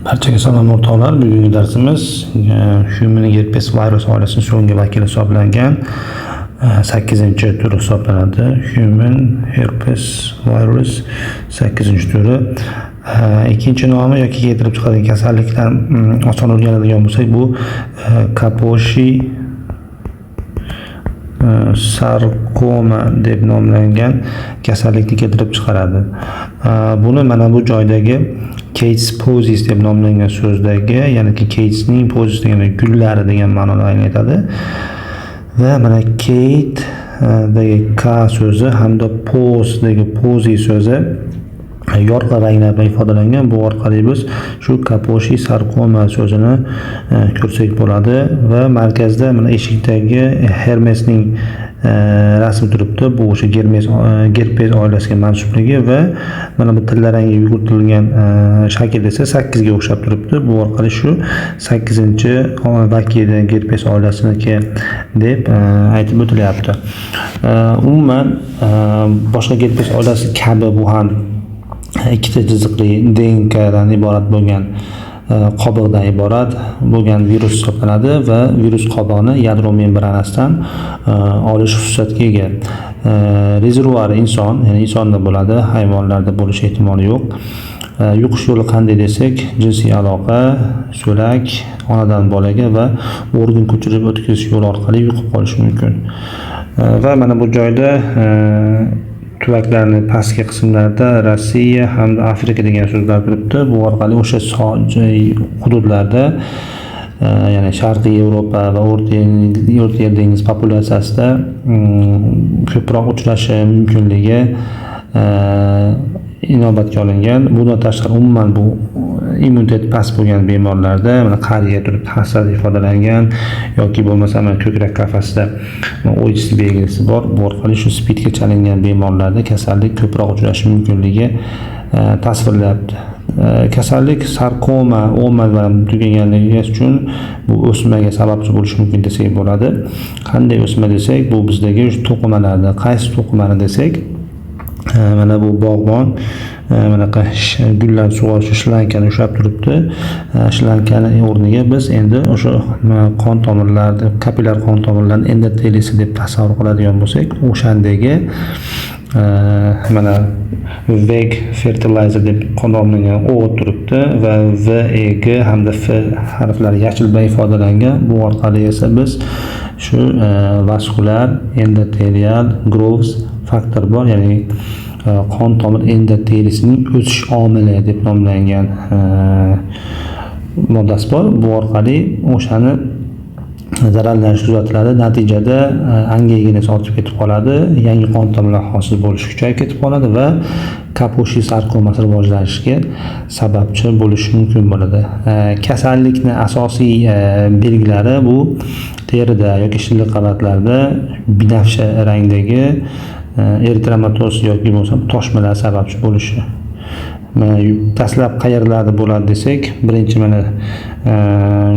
Barchaga salom o'rtoqlar. Bugungi darsimiz Human herpes virus oilasining so'nggi vakili hisoblangan 8-tur hisoblanadi. Human herpes virus 8-turi. Ikkinchi nomi yoki keltirib chiqadigan kasalliklar oson o'rganadigan bo'lsak, bu Kaposi sarkoma deb nomlangan kasallikni keltirib chiqaradi. Buni mana bu joydagi Cates posies deb nomlangan so'zdagi, ya'ni Catesning posies degani gullari degan ma'noda anglatadi. Va mana Kate dagi K so'zi hamda pose dagi posy so'zi yorqin ranglar bilan ifodalangan. Bu orqali biz shu Kaposi sarkoma so'zini ko'rsak bo'ladi va markazda mana eshikdagi Hermesning rasmi turibdi. Bu o'sha Herpes oilasiga mansubligi va mana bu tillaranga yugurtirilgan shakl esa 8 ga o'xshab turibdi. Bu orqali shu 8-vakili Herpes oilasiniki deb aytib o'tilyapti. Umuman boshqa Herpes oilasi kabi bu ham ikkita chiziqli DNK dan iborat bo'lgan qobiqdan iborat bo'lgan virus hisoblanadi va virus qobiqni yadro membranasidan olish xususiyatiga ega. Rezervuari inson, ya'ni insonda bo'ladi, hayvonlarda bo'lish ehtimoli yo'q. Yuqish yo'li qanday desak, jinsiy aloqa, so'lak, onadan bolaga va organ ko'chirib o'tkazish yo'li orqali yuqib qolishi mumkin. Va mana bu joyda tuvaklarning pastki qismlarida Rossiya hamda Afrika degan so'zlar turibdi. Bu orqali o'sha hududlarda, ya'ni Sharqiy Yevropa va O'rta Yer dengiz populyatsiyasida ko'proq uchrashi mumkinligi inobatga olingan. Bundan tashqari umuman bu immunitet past bo'lgan bemorlarda, mana qariya turib hasad ifodalangan yoki bo'lmasa mana ko'krak qafasida o'yis belgisi bor. Bu orqali shu spidga chalingan bemorlarda kasallik ko'proq uchrashi mumkinligi tasvirlanyapti. Kasallik sarkoma olmadan tugaganligi uchun bu o'smaga sababchi bo'lishi mumkin desak bo'ladi. Qanday o'sma desak, bu bizdagi to'qimalarda, qaysi to'qimani desak, mana bu bog'bon bunaqa gullar sug'orish shlankani ushlab turibdi. Shlankani o'rniga biz endi o'sha qon tomirlarida, kapillyar qon tomirlarining endoteliyasi deb tasavvur qiladigan bo'lsak, o'shandagi mana veg fertilizer deb nomlangan o'g'it turibdi va V, E, G hamda F harflari yashil bilan ifodalangan. Bu orqali esa biz shu vaskular endotelial growth faktor bor, ya'ni qon tomir endoteliyasining o'sish omili deb nomlangan moddasi bor. Bu orqali o'shani zararlanish kuzatiladi. Natijada angiogenez ortib ketib qoladi, yangi qon tomirlar hosil bo'lishi kuchayib ketib qoladi va Kaposi sarkomasi rivojlanishiga sababchi bo'lishi mumkin bo'ladi. Kasallikning asosiy belgilari bu terida yoki shilliq qavatlarda binafsha rangdagi eritromatoz yoki bo'lsa toshmalar sababchi bo'lishi. Dastlab qayerlarda bo'ladi desak, birinchi mana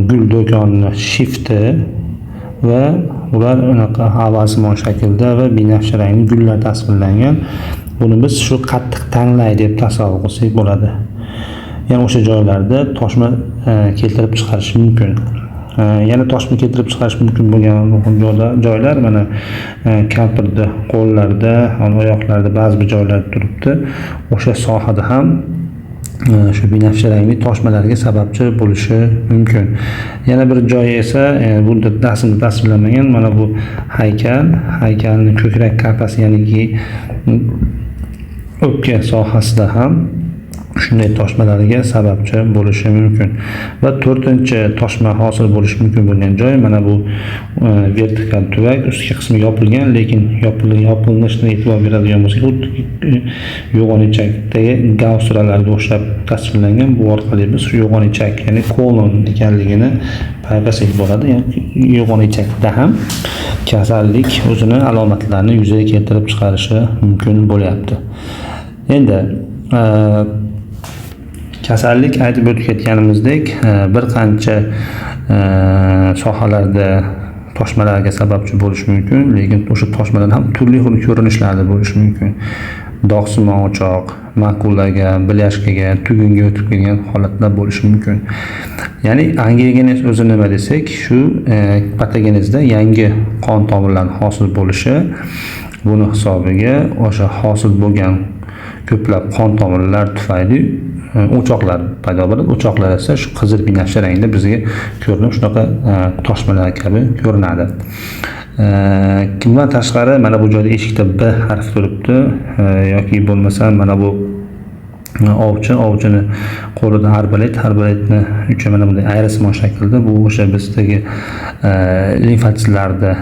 gul do'koni shifti va ular unaqa havasimon shaklda va binafsha rangli gullar tasvirlangan. Buni biz shu qattiq tanglay deb tasavvur qilsak bo'ladi. Ya'ni o'sha joylarda toshma keltirib chiqarish mumkin. Yana toshma keltirib chiqarish mumkin bo'lgan joylar mana kampirda, qo'llarda, oyoqlarda ba'zi bir joylarda turibdi. O'sha sohada ham shu binafsha rangli toshmalarga sababchi bo'lishi mumkin. Yana bir joyi esa bunda rasmda tasvirlanmagan, mana bu haykalning ko'krak qafasi, ya'ni o'pka sohasida ham shunday toshmalarga sababchi bo'lishi mumkin. Va 4-toshma hosil bo'lishi mumkin bo'lgan joy mana bu vertikal tuvak, ustki qismi yopilgan, lekin yopilishini e'tibor beradigan bo'lsak, yo'g'onichakdagi gavsuralarga o'xshab tasvirlangan. Bu orqali biz shu yo'g'onichak, ya'ni kolon ekanligini payqasak bo'ladi. Ya'ni yo'g'onichakda ham kasallik o'zini alomatlarini yuzaga keltirib chiqarishi mumkin bo'lyapti. Endi kasallik aytib o'tganimizdek bir qancha sohalarda toshmalarga sababchi bo'lishi mumkin, lekin o'sha toshmalar ham turli xil ko'rinishlarda bo'lishi mumkin. dog'simon o'choq, makulaga, blyashkaga, tugunga o'tib kelgan holatlar bo'lishi mumkin. Ya'ni angiogenez o'zi nima desak, shu patogenezda yangi qon tomirlarining hosil bo'lishi, buni hisobiga o'sha hosil bo'lgan ko'plab qon tomirlar tufayli o'choqlar paydo bo'ladi. O'choqlar esa shu qizil binafsha rangda bizga ko'rinib, shunaqa toshmalar kabi ko'rinadi. Bundan tashqari mana bu joyda eshikda B harfi turibdi, yoki bo'lmasa mana bu ovchini qo'lida arbaletni uchi mana bunday ayrisimon shaklda, bu o'sha bizdagi limfatitlarda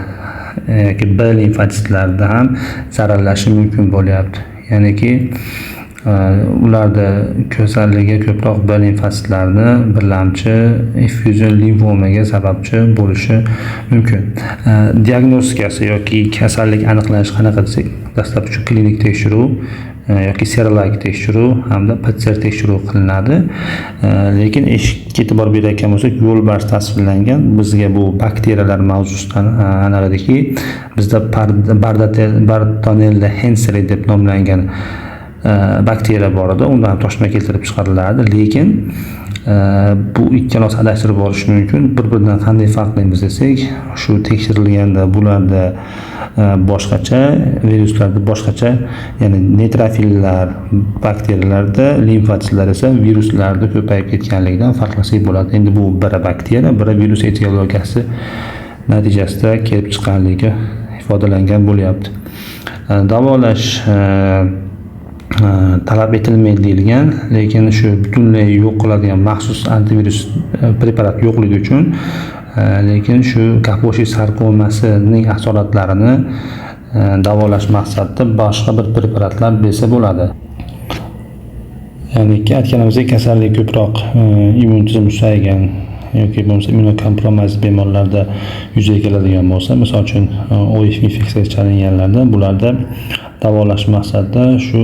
yoki B limfatitlarda ham zararlashi mumkin bo'lyapti. Ya'niki ularda kasalligi ko'proq B limfatitlarni birlamchi effuzion limfomaga sababchi bo'lishi mumkin. Diagnostikasi yoki kasallik aniqlanishi qanaqa desak, dastlabki klinik tekshiruv yoki serologik tekshiruv hamda PCR tekshiruv qilinadi. Lekin eshikka e'tibor berayotgan bo'lsak, yo'lbars tasvirlangan. Bizga bu bakteriyalar mavzusidan aniqdiki, bizda Bartonella henseri deb nomlangan bakteriya bor edi, undan toshma keltirib chiqariladi. Lekin bu ikkalasi adashtirib olishi mumkin. Bir-biridan qanday farqlaymiz desak, shu tekshirilganda bularda boshqacha, viruslarda boshqacha, ya'ni neytrofillar bakteriyalarda, limfatitlar esa viruslarda ko'payib ketganligidan farqlasak bo'ladi. Endi bu biri bakteriya, biri virus etiologiyasi natijasida kelib chiqqanligi ifodalangan bo'lyapti. Davolash talab etilmaydi deyilgan, lekin shu butunlay yo'q qiladigan maxsus antivirus preparat yo'qligi uchun, lekin shu Kaposi sarkomasining asoratlarini davolash maqsadida boshqa bir preparatlar bersa bo'ladi. Ya'ni aytganimizdek, kasallik ko'proq immun tizim susaygan yoki bo'lmasa immunokompromiz bemorlarda yuzaga keladigan bo'lsa, misol uchun OIF infeksiyasiga chalinganlarda, bularda davolash maqsadida shu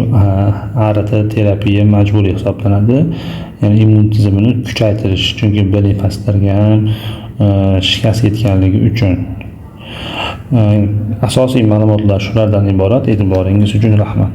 ART terapiya majburiy hisoblanadi. Ya'ni immun tizimini kuchaytirish, chunki B limfatitlarga ham shikast yetganligi uchun. Asosiy ma'lumotlar shulardan iborat. E'tiboringiz uchun rahmat.